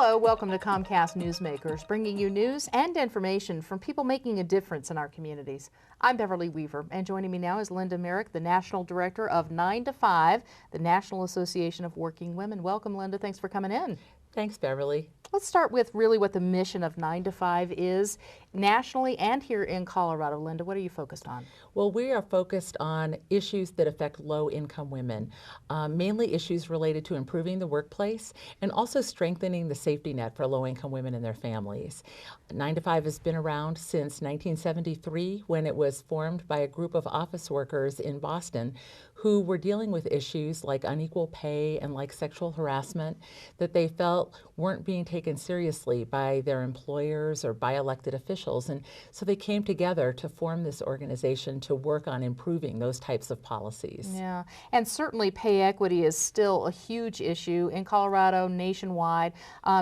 Hello, welcome to Comcast Newsmakers, bringing you news and information from people making a difference in our communities. I'm Beverly Weaver, and joining me now is Linda Meric, the National Director of 9 to 5, the National Association of Working Women. Welcome, Linda. Thanks for coming in. Thanks, Beverly. Let's start with really what the mission of 9 to 5 is nationally and here in Colorado. Linda, what are you focused on? Well, we are focused on issues that affect low-income women, mainly issues related to improving the workplace and also strengthening the safety net for low-income women and their families. 9 to 5 has been around since 1973 when it was formed by a group of office workers in Boston who were dealing with issues like unequal pay and like sexual harassment that they felt weren't being taken seriously by their employers or by elected officials. And so they came together to form this organization to work on improving those types of policies. Yeah, and certainly pay equity is still a huge issue in Colorado, nationwide.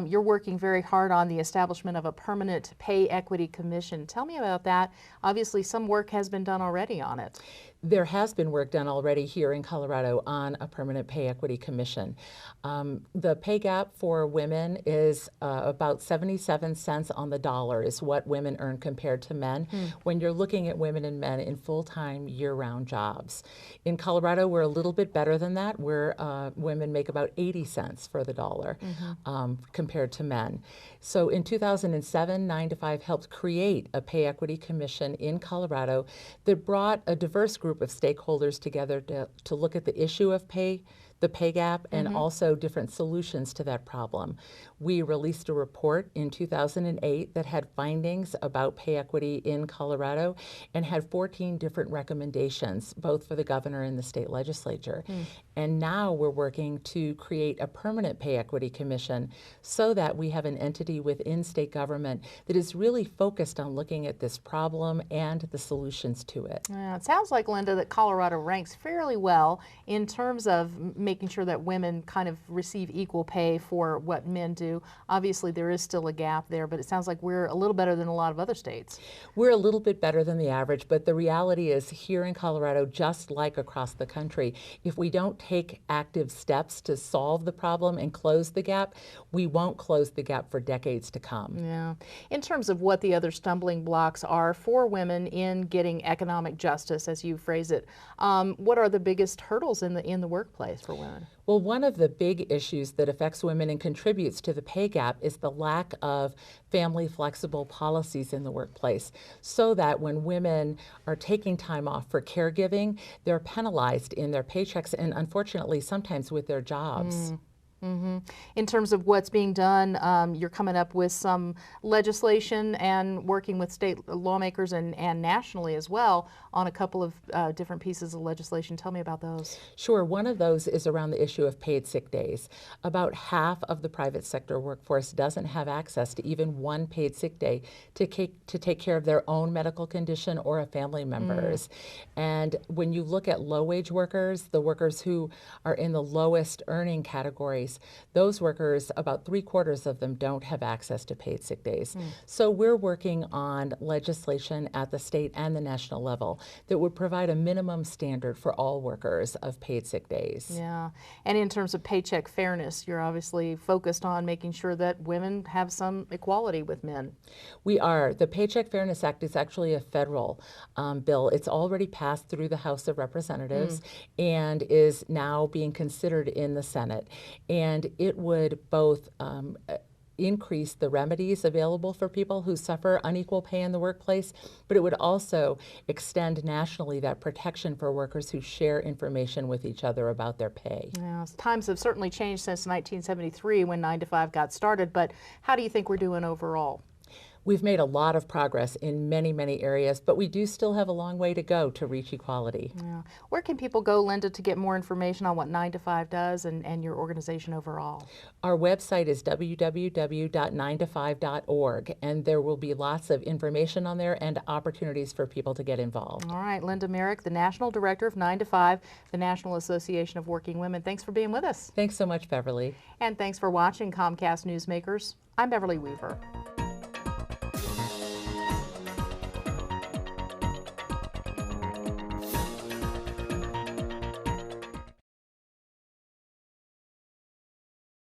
You're working very hard on the establishment of a permanent pay equity commission. Tell me about that. Obviously, some work has been done already on it. There has been work done already here in Colorado on a permanent pay equity commission. The pay gap for women is about 77 cents on the dollar is what women earn compared to men when you're looking at women and men in full-time year-round jobs. In Colorado, we're a little bit better than that, where women make about 80 cents for the dollar compared to men. So in 2007, 9 to 5 helped create a pay equity commission in Colorado that brought a diverse group of stakeholders together to look at the issue of the pay gap, and also different solutions to that problem. We released a report in 2008 that had findings about pay equity in Colorado and had 14 different recommendations, both for the governor and the state legislature. And now we're working to create a permanent pay equity commission so that we have an entity within state government that is really focused on looking at this problem and the solutions to it. Yeah, it sounds like, Linda, that Colorado ranks fairly well in terms of making sure that women kind of receive equal pay for what men do. Obviously, there is still a gap there, but it sounds like we're a little better than a lot of other states. We're a little bit better than the average, but the reality is here in Colorado, just like across the country, if we don't take active steps to solve the problem and close the gap, we won't close the gap for decades to come. Yeah. In terms of what the other stumbling blocks are for women in getting economic justice, as you phrase it, what are the biggest hurdles in the workplace for women? Well, one of the big issues that affects women and contributes to the pay gap is the lack of family flexible policies in the workplace, so that when women are taking time off for caregiving, they're penalized in their paychecks and unfortunately sometimes with their jobs. In terms of what's being done, you're coming up with some legislation and working with state lawmakers and nationally as well on a couple of different pieces of legislation. Tell me about those. Sure. One of those is around the issue of paid sick days. About half of the private sector workforce doesn't have access to even one paid sick day to take care of their own medical condition or a family member's. And when you look at low-wage workers, the workers who are in the lowest earning categories, those workers, about 3/4 of them don't have access to paid sick days. So we're working on legislation at the state and the national level that would provide a minimum standard for all workers of paid sick days. Yeah, and in terms of paycheck fairness, you're obviously focused on making sure that women have some equality with men. We are. The Paycheck Fairness Act is actually a federal bill. It's already passed through the House of Representatives and is now being considered in the Senate. And it would both increase the remedies available for people who suffer unequal pay in the workplace, but it would also extend nationally that protection for workers who share information with each other about their pay. Yeah, times have certainly changed since 1973 when 9 to 5 got started, but how do you think we're doing overall? We've made a lot of progress in many, many areas, but we do still have a long way to go to reach equality. Yeah. Where can people go, Linda, to get more information on what 9 to 5 does and your organization overall? Our website is www.9to5.org, and there will be lots of information on there and opportunities for people to get involved. All right, Linda Meric, the National Director of 9 to 5, the National Association of Working Women. Thanks for being with us. Thanks so much, Beverly. And thanks for watching Comcast Newsmakers. I'm Beverly Weaver.